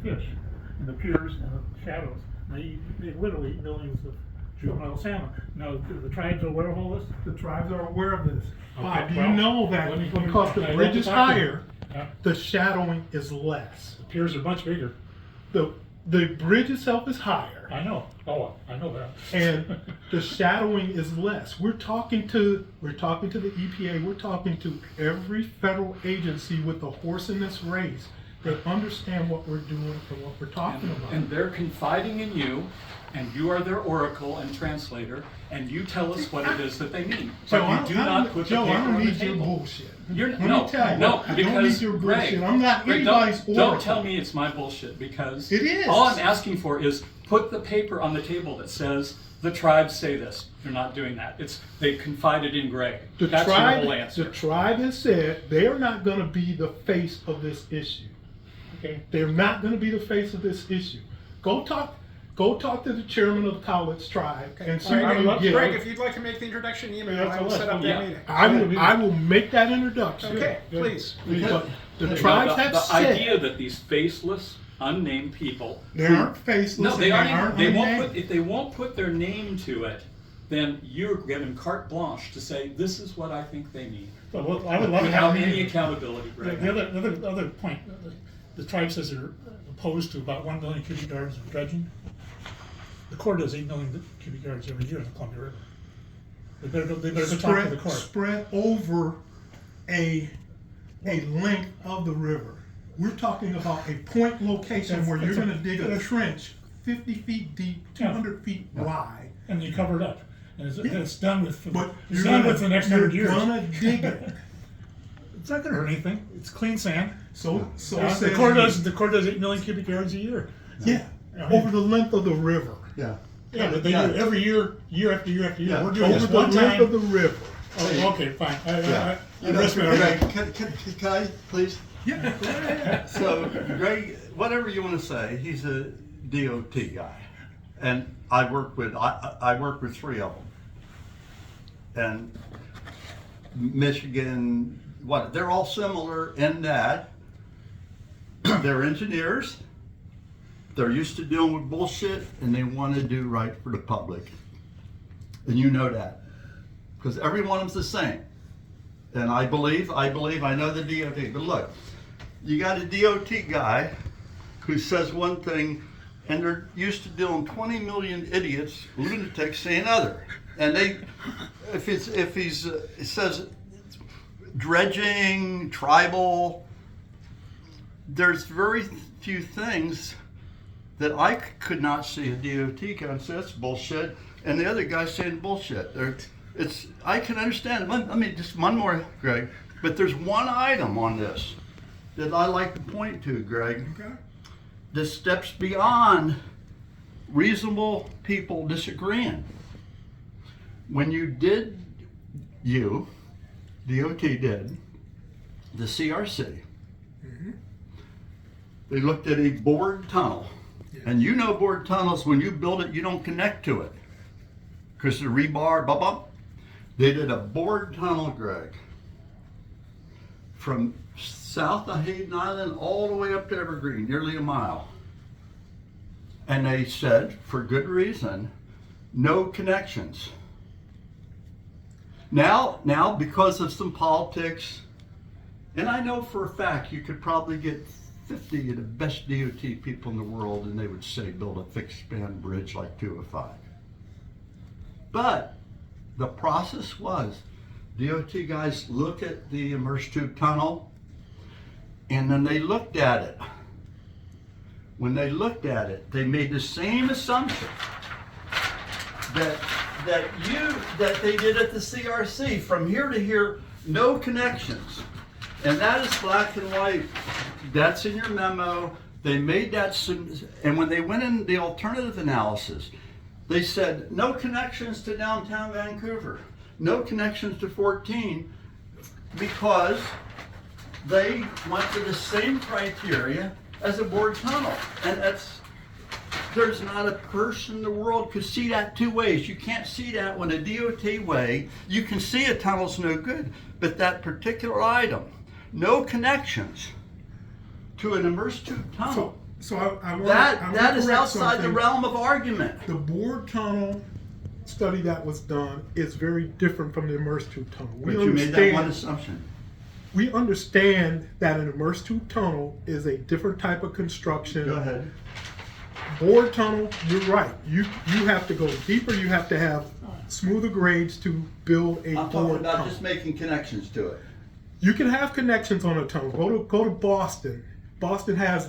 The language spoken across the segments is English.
fish, and the piers and the shadows. They literally eat millions of juvenile salmon. Now, the tribes are aware of all this? The tribes are aware of this. Okay, Do you well, know that let me- because the I bridge want is to talk to you. higher, Yeah. the shadowing is less. The piers are much bigger. The bridge itself is higher, I know. Oh, I know that. and the shadowing is less. We're talking to the EPA. We're talking to every federal agency with a horse in this race. They understand what we're doing and what we're talking about. And they're confiding in you, and you are their oracle and translator, and you tell us what it is that they mean. Joe, But you do not put the Joe, I paper don't on the need your table. bullshit. You're, Let no, me tell you, no, I because don't need your Greg, bullshit. I'm not Greg, anybody's don't oracle. tell me it's my bullshit, because It is. all I'm asking for is put the paper on the table that says the tribes say this. They're not doing that. They confided in Greg. The That's your tribe, whole answer. the tribe has said they are not going to be the face of this issue. Okay. They're not going to be the face of this issue. Go talk to the chairman of the Cowlitz tribe and see I what would you love to. get. Greg, if you'd like to make the introduction, email, Yeah, I will set up yeah. that meeting. I will make that introduction. Okay, Yeah. please. But the You know, tribes the, have the said idea that these faceless, unnamed people they aren't faceless. No, and they aren't. aren't They won't unnamed. put. If they won't put their name to it, then you're given carte blanche to say this is what I think they mean, So, well, I would love to without have any accountability. The, Greg. the other point, the tribe says they're opposed to about 1 million cubic yards of dredging. The Corps does 8 million cubic yards every year in the Columbia River. They better go talk to the Corps. Spread over a length of the river. We're talking about a point location where you're going to dig a trench 50 feet deep, 200 feet wide. And you cover it up. And it's done with, But it's done with the next 100 you're years. gonna dig it. It's not gonna hurt anything. It's clean sand. So The says Corps you. does 8 million cubic yards a year. Yeah, Yeah. over the length of the river. Yeah. Yeah, but they do it every year, year after year after year. Yeah. We're doing Over this the one length of time. the river. Oh, okay, fine. Yeah. I risk my Greg, can I, please? Yeah, go ahead. So, Greg, whatever you want to say, he's a DOT guy. And I work with 3 of them. And Michigan, they're all similar in that they're engineers, they're used to dealing with bullshit, and they want to do right for the public. And you know that. Because every one of them's the same. And I know the DOT. But look, you got a DOT guy who says one thing, and they're used to dealing 20 million idiots, lunatics saying other. And if he's it says dredging, tribal, there's very few things that I could not see a DOT guy and say that's bullshit, and the other guy's saying bullshit. I can understand. Let me just one more, Greg. But there's one item on this that I like to point to, Greg. Okay. That steps beyond reasonable people disagreeing. When you did, DOT did, the CRC, they looked at a bored tunnel. And you know bored tunnels, when you build it, you don't connect to it. Because the rebar, blah, blah. They did a bored tunnel, Greg, from south of Hayden Island all the way up to Evergreen, nearly a mile. And they said, for good reason, no connections. Now, because of some politics, and I know for a fact you could probably get 50 of the best DOT people in the world, and they would say build a fixed span bridge like 205. But the process was, DOT guys look at the immersed tube tunnel, and then they looked at it. When they looked at it, they made the same assumption that they did at the CRC. From here to here, no connections. And that is black and white. That's in your memo. They made that, and when they went in the alternative analysis, they said no connections to downtown Vancouver, no connections to 14, because they went to the same criteria as a bored tunnel. And there's not a person in the world could see that 2 ways. You can't see that when a DOT way. You can see a tunnel's no good, but that particular item, no connections to an immersed tube tunnel. So I want That is correct outside the something. realm of argument. The bored tunnel study that was done is very different from the immersed tube tunnel. But you made that one assumption. We understand that an immersed tube tunnel is a different type of construction. Go ahead. Bored tunnel, you're right. You have to go deeper. You have to have smoother grades to build a I'm talking bored about tunnel. just making connections to it. You can have connections on a tunnel. Go to Boston. Boston has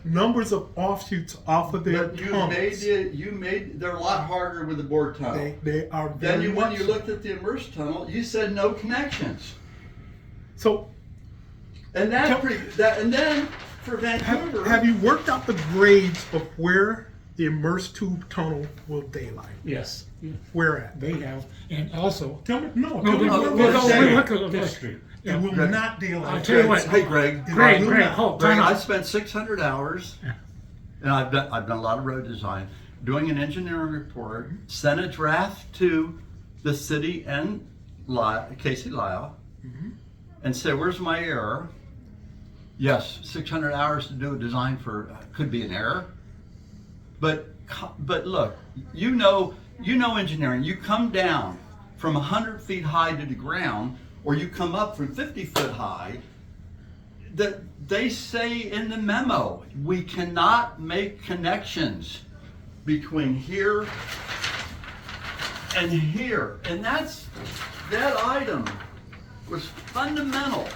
numbers of offshoots off of their But tunnels. they're a lot harder with the bored tunnel. They are Then very when much you so. looked at the immersed tunnel, you said no connections. So And and then for Vancouver, have you worked out the grades of where the immersed tube tunnel will daylight? Yes, yeah, Where at? they have, and also. Tell me, no, No, tell me no, where no, we're no, saying. look. It will Greg, not daylight. I'll tell you what. Hey Greg, Greg, will Greg, not. hold, Greg, time I out. spent 600 hours, and I've done a lot of road design, doing an engineering report, sent a draft to the city and Casey Lyle, and said, "Where's my error?" Yes, 600 hours to do a design for could be an error, but look, you know engineering. You come down from 100 feet high to the ground, or you come up from 50 foot high. That they say in the memo, we cannot make connections between here and here, and that item was fundamental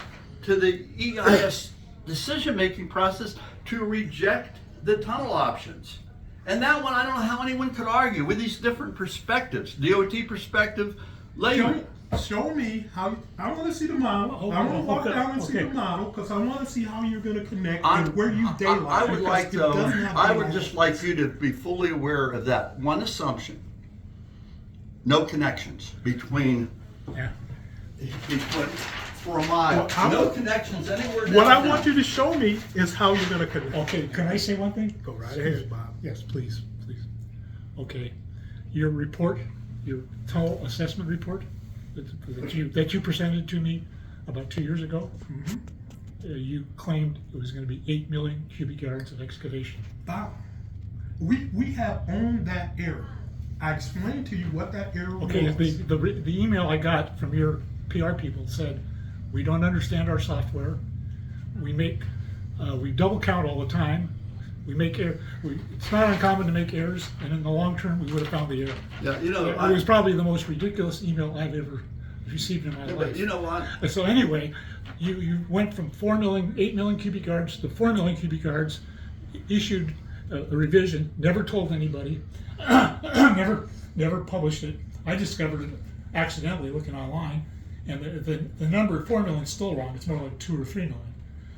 to the EIS decision-making process to reject the tunnel options. And that one, I don't know how anyone could argue with these different perspectives, DOT perspective, layman. Show me how. I want to see the model. I want to walk down and see the model because I want to see how you're going to connect and where you daylight. I would because like it to, doesn't have I would daylight. just like you to be fully aware of that one assumption. No connections between Yeah. for a mile. Well, No connections anywhere What I downtown. want you to show me is how you're going to connect. Okay, can I say one thing? Go right ahead, Bob. Yes, please. Okay, your report, your tunnel assessment report that you presented to me about 2 years ago, you claimed it was going to be 8 million cubic yards of excavation. Bob, we have owned that error. I explained to you what that error Okay, was. the email I got from your PR people said, we don't understand our software. We double count all the time. We make error. It's not uncommon to make errors, and in the long term, we would have found the error. Yeah, you know, It was probably the most ridiculous email I've ever received in my but life. you know what? So anyway, you went from 8 million cubic yards to 4 million cubic yards, issued a revision, never told anybody, never published it. I discovered it accidentally looking online, and the number 4 million is still wrong. It's more like 2 or 3 million.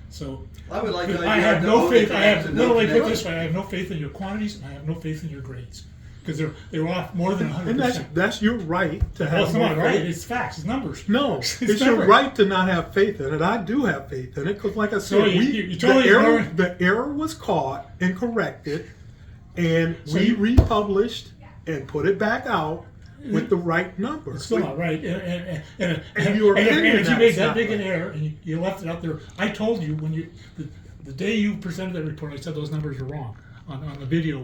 So I would like to. I have no faith. I have no literally put connection. this way. I have no faith in your quantities, and I have no faith in your grades because they were off more than 100%. And that's your right to Well, have it's not more right. faith. It's facts. It's numbers. No, It's it's your never- right to not have faith in it. I do have faith in it because, like I said, So you totally the error was caught and corrected, and So we you- republished and put it back out with the right number. It's still not right. And your if opinion, you made that's that not big an right. error and you left it out there, I told you when the day you presented that report, I said those numbers are wrong on the video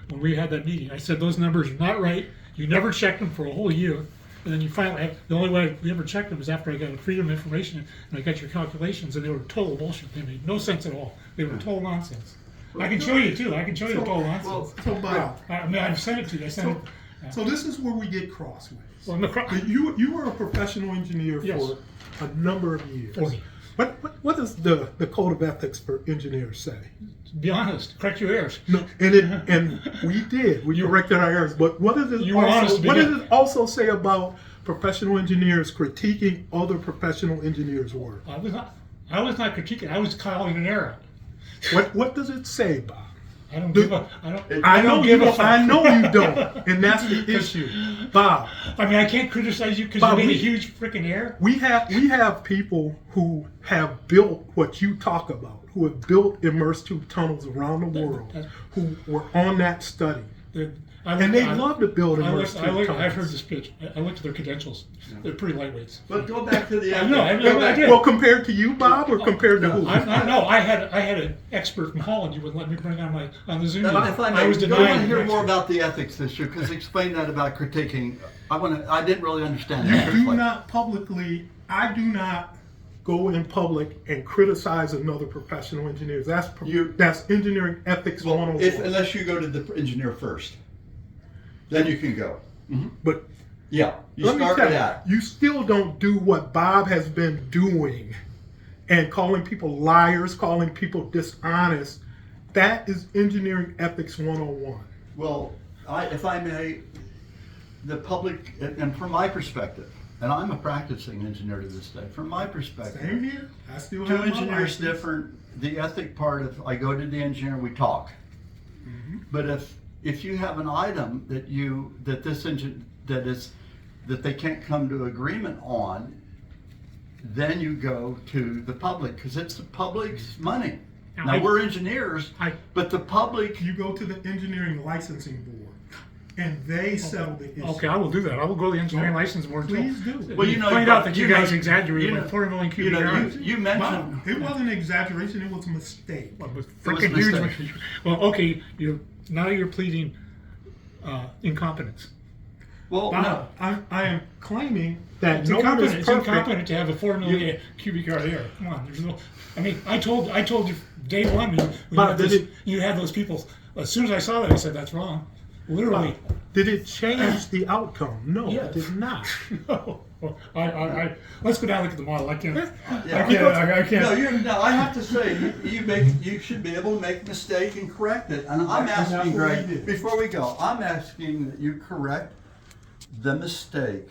when we had that meeting. I said those numbers are not right. You never checked them for a whole year, and then you finally. The only way we ever checked them was after I got a Freedom of Information and I got your calculations, and they were total bullshit. They made no sense at all. They were total nonsense. I can show you too. I can show you the total nonsense. So, Bob, I mean, I've sent it to you. I sent it. so this is where we get crossways. Well, in the But you were a professional engineer Yes. for a number of years. 40. What does the code of ethics for engineers say? Be honest. Correct your errors. No, and we did. We corrected our errors. But what does it You were honest also to what begin. does it also say about professional engineers critiquing other professional engineers' work? I was not critiquing. I was calling an error. What does it say, Bob? I don't give a. I know don't you give a don't. fuck. I know you don't, and that's the issue, Bob. I mean, I can't criticize you because you Bob, made a we- huge freaking error. We have people who have built what you talk about, who have built immersed tube tunnels around the world, that- who were on that study. And they love to build immersed two I've heard tunnels. this pitch. I looked at their credentials. They're pretty lightweights. But go back to the. I know, I did. Well, compared to you, Bob, or compared to who? I had an expert from Holland you wouldn't let me bring on the Zoom. If meeting. I I was may, I denied. want to hear an more expert. about the ethics issue, because explain that about critiquing. I didn't really understand You that. do not publicly, I do not go in public and criticize another professional engineer. That's engineering ethics 101. Unless you go to the engineer first. Then you can go. But Yeah, you let me start tell with you, that. you still don't do what Bob has been doing and calling people liars, calling people dishonest. That is engineering ethics 101. Well, if I may, the public, and from my perspective, and I'm a practicing engineer to this day, from my perspective, Same here. I still two have my engineers license. different. The ethic part of, I go to the engineer, we talk. But if you have an item that they can't come to agreement on, then you go to the public, because it's the public's money. Now, we're engineers, but the public. You go to the engineering licensing board, and they settle the issue. Okay, I will do that. I will go to the engineering license board. Please do. Well, you know, find out that you guys know- exaggerated by know- 40 million cubic you know, yards. you mentioned. Bob, it wasn't an exaggeration, it was a mistake. Well, but It was a freaking huge mistake. mistake. Well, okay, now you're pleading incompetence. Well, no. Bob, I am claiming that It's no one incompetent. is It's perfect. incompetent to have a 4 million cubic yard area. Come on, there's no. I mean, I told you day one But you had those people. As soon as I saw that, I said that's wrong. Literally. Did it change the outcome? No, Yes. it did not. No. Let's go down and look at the model. I can't. Yeah. I can't. No, I have to say, you should be able to make a mistake and correct it. And I'm that's asking, what we Greg, did. before we go, I'm asking that you correct the mistake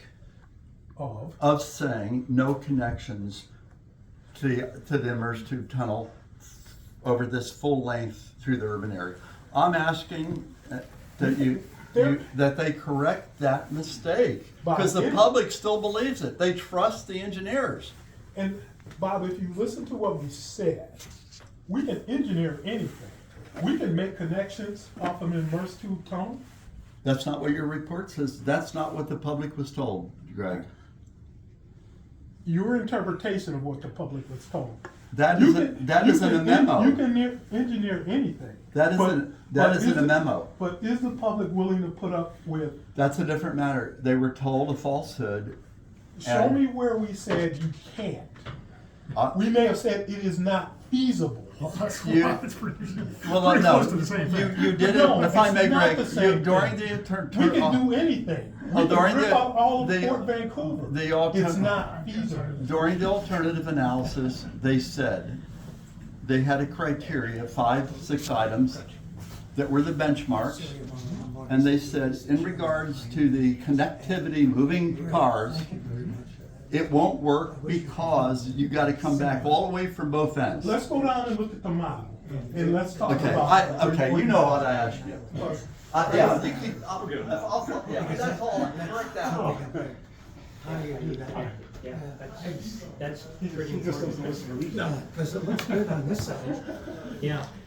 of saying no connections to the immersed tube tunnel over this full length through the urban area. I'm asking that they correct that mistake, because the public still believes it. They trust the engineers. And Bob, if you listen to what we said, we can engineer anything. We can make connections off of an immersed tube tunnel. That's not what your report says. That's not what the public was told, Greg. Your interpretation of what the public was told. That You isn't a can memo. engineer anything. That isn't a memo. But is the public willing to put up with, That's a different matter. They were told a falsehood. show me where we said you can't. Uh, We may have said it is not feasible. You- It's pretty Well, no, close to the same thing. you did it, No, if I it's may, not Greg, the same during thing. the We can do anything. We can during rip the- out all of the- Port Vancouver. the It's not feasible. during the alternative analysis, they said they had a criteria, 5, 6 items that were the benchmarks. And they said, in regards to the connectivity, moving cars, it won't work because you gotta come back all the way from both ends. Let's go down and look at the model, and let's talk Okay, about. you know what I asked you. Yeah, that's all, correct that. How do you do that? Yeah, that's pretty He just important. doesn't listen to reason. No, because it looks good on this side. Yeah.